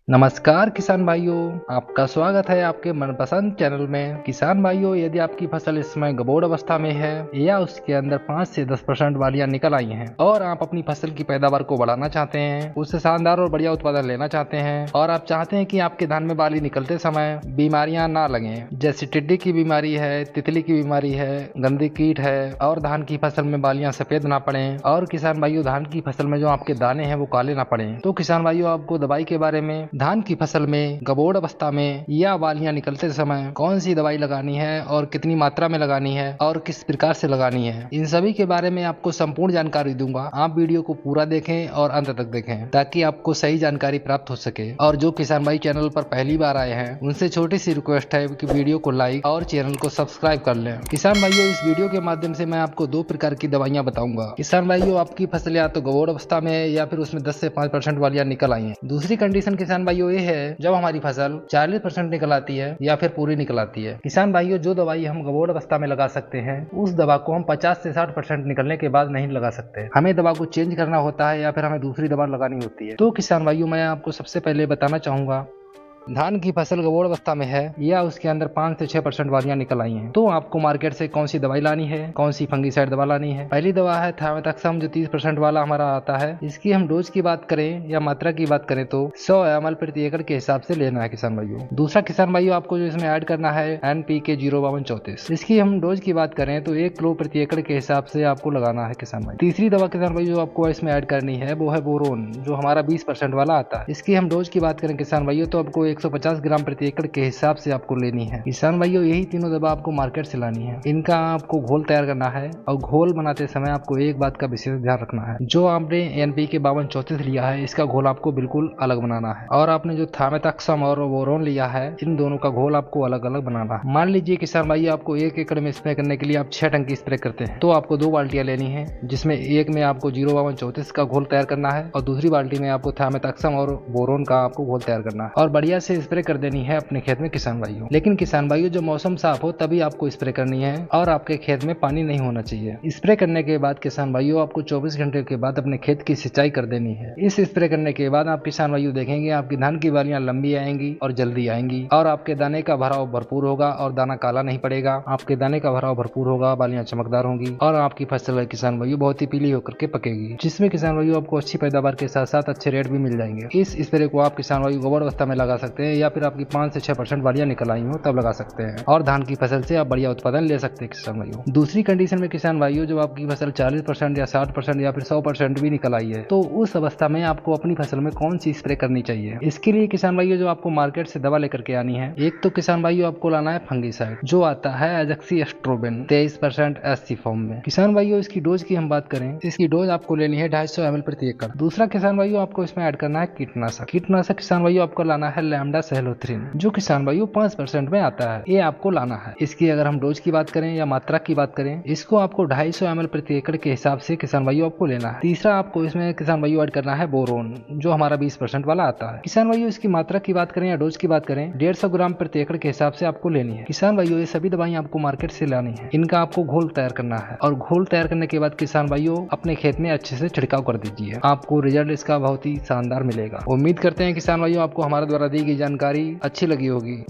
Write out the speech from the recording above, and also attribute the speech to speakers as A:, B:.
A: नमस्कार किसान भाइयों, आपका स्वागत है आपके मनपसंद चैनल में। किसान भाइयों, यदि आपकी फसल इस समय गबोड़ अवस्था में है या उसके अंदर 5 से 10% वालियां निकल आई हैं और आप अपनी फसल की पैदावार को बढ़ाना चाहते हैं, उससे शानदार और बढ़िया उत्पादन लेना चाहते हैं और आप चाहते हैं कि आपके धान में बाली निकलते समय बीमारियां ना लगे, जैसे टिड्डी की बीमारी है, तितली की बीमारी है, गंदी कीट है और धान की फसल में बालियां सफेद ना पड़े और किसान भाइयों धान की फसल में जो आपके दाने हैं वो काले ना पड़े, तो किसान भाइयों आपको दवाई के बारे में धान की फसल में गबोड़ अवस्था में या बालियां निकलते समय कौन सी दवाई लगानी है और कितनी मात्रा में लगानी है और किस प्रकार से लगानी है, इन सभी के बारे में आपको संपूर्ण जानकारी दूंगा। आप वीडियो को पूरा देखें और अंत तक देखें ताकि आपको सही जानकारी प्राप्त हो सके। और जो किसान भाई चैनल पर पहली बार आए हैं उनसे छोटी सी रिक्वेस्ट है कि वीडियो को लाइक और चैनल को सब्सक्राइब कर लें। किसान भाइयों, इस वीडियो के माध्यम से मैं आपको 2 प्रकार की दवाइयां बताऊंगा। किसान भाइयों, आपकी फसल या तो गबोड़ अवस्था में है या फिर उसमें 10 से 5% वालियां निकल आई हैं। दूसरी कंडीशन किसान भाइयों ये है जब हमारी फसल 40% निकल आती है या फिर पूरी निकल आती है। किसान भाइयों, जो दवाई हम गबोड़ अवस्था में लगा सकते हैं उस दवा को हम 50 से 60% निकलने के बाद नहीं लगा सकते। हमें दवा को चेंज करना होता है या फिर हमें दूसरी दवा लगानी होती है। तो किसान भाइयों, मैं आपको सबसे पहले बताना चाहूंगा, धान की फसल गबोड़ अवस्था में है या उसके अंदर 5 से 6% वालियां निकल आई हैं, तो आपको मार्केट से कौन सी दवाई लानी है, कौन सी फंगीसाइड दवा लानी है। पहली दवा है थायोमेथाक्सम, जो 30% वाला हमारा आता है। इसकी हम डोज की बात करें या मात्रा की बात करें तो 100 ml प्रति एकड़ के हिसाब से लेना है किसान भाइयों। दूसरा किसान भाइयों, आपको जो इसमें ऐड करना है NPK 05234। इसकी हम डोज की बात करें तो 1 किलो प्रति एकड़ के हिसाब से आपको लगाना है किसान भाई। तीसरी दवा किसान भाई जो आपको इसमें ऐड करनी है वो है बोरोन, जो हमारा 20% वाला आता है। इसकी हम डोज की बात करें किसान भाइयों तो आपको 150 ग्राम प्रति एकड़ के हिसाब से आपको लेनी है। किसान भाइयों, यही तीनों दवा आपको मार्केट से लानी है। इनका आपको घोल तैयार करना है और घोल बनाते समय आपको एक बात का विशेष ध्यान रखना है, जो आपने NPK 5234 लिया है इसका घोल आपको बिल्कुल अलग बनाना है और आपने जो थायोमेथाक्सम और बोरोन लिया है इन दोनों का घोल आपको अलग अलग बनाना है। मान लीजिए किसान भाई आपको 1 एकड़ में स्प्रे करने के लिए आप 6 टंकी स्प्रे करते हैं, तो आपको 2 बाल्टियां लेनी है, जिसमें एक में आपको 05234 का घोल तैयार करना है और दूसरी बाल्टी में आपको थायोमेथाक्सम और बोरोन का आपको घोल तैयार करना है और बढ़िया से स्प्रे कर देनी है अपने खेत में किसान भाइयों। लेकिन किसान भाइयों, जो मौसम साफ हो तभी आपको स्प्रे करनी है और आपके खेत में पानी नहीं होना चाहिए। स्प्रे करने के बाद किसान भाइयों आपको 24 घंटे के बाद अपने खेत की सिंचाई कर देनी है। इस स्प्रे करने के बाद आप किसान भाइयों देखेंगे आपकी धान की बालियां लंबी आएंगी और जल्दी आएंगी और आपके दाने का भराव भरपूर होगा और दाना काला नहीं पड़ेगा। आपके दाने का भराव भरपूर होगा, बालियां चमकदार होंगी और आपकी फसल किसान भाइयों बहुत ही पीली होकर के पकेगी, जिसमें किसान भाइयों आपको अच्छी पैदावार के साथ साथ अच्छे रेट भी मिल जाएंगे। इस स्प्रे को आप किसान भाइयों गबोड़ अवस्था में लगा सकते हैं या फिर आपकी 5 से 6% वालियां निकल आई हो तब लगा सकते हैं और धान की फसल से आप बढ़िया उत्पादन ले सकते हैं किसान भाइयों। दूसरी कंडीशन में किसान भाइयों, जब आपकी फसल 40% या 60% या फिर 100% भी निकल आई है, तो उस अवस्था में आपको अपनी फसल में कौन सी स्प्रे करनी चाहिए। इसके लिए किसान भाइयों जो आपको मार्केट से दवा लेकर के आनी है, एक तो किसान भाइयों आपको लाना है फंगीसाइड, जो आता है एजोक्सिस्ट्रोबिन 23% SC फॉर्म में। किसान भाइयों, इसकी डोज की हम बात करें, इसकी डोज आपको लेनी है 250 ml प्रति एकड़। दूसरा किसान भाइयों आपको इसमें ऐड करना है कीटनाशक। कीटनाशक किसान भाइयों आपको लाना है लैम्डा सेलोथ्रिन, जो किसान भाइयों 5% में आता है, ये आपको लाना है। इसकी अगर हम डोज की बात करें या मात्रा की बात करें, इसको आपको 250 ml प्रति एकड़ के हिसाब से किसान भाइयों आपको लेना है। तीसरा आपको इसमें किसान भाइयों ऐड करना है बोरोन, जो हमारा 20% वाला आता है। किसान भाइयों, इसकी मात्रा की बात करें या डोज की बात करें 150 ग्राम प्रति एकड़ के हिसाब से आपको लेनी है। किसान भाइयों, ये सभी दवाइयां आपको मार्केट से लानी है, इनका आपको घोल तैयार करना है और घोल तैयार करने के बाद किसान भाइयों अपने खेत में अच्छे से छिड़काव कर दीजिए, आपको रिजल्ट इसका बहुत ही शानदार मिलेगा। उम्मीद करते हैं किसान भाइयों आपको हमारे द्वारा दी गई जानकारी अच्छी लगी होगी।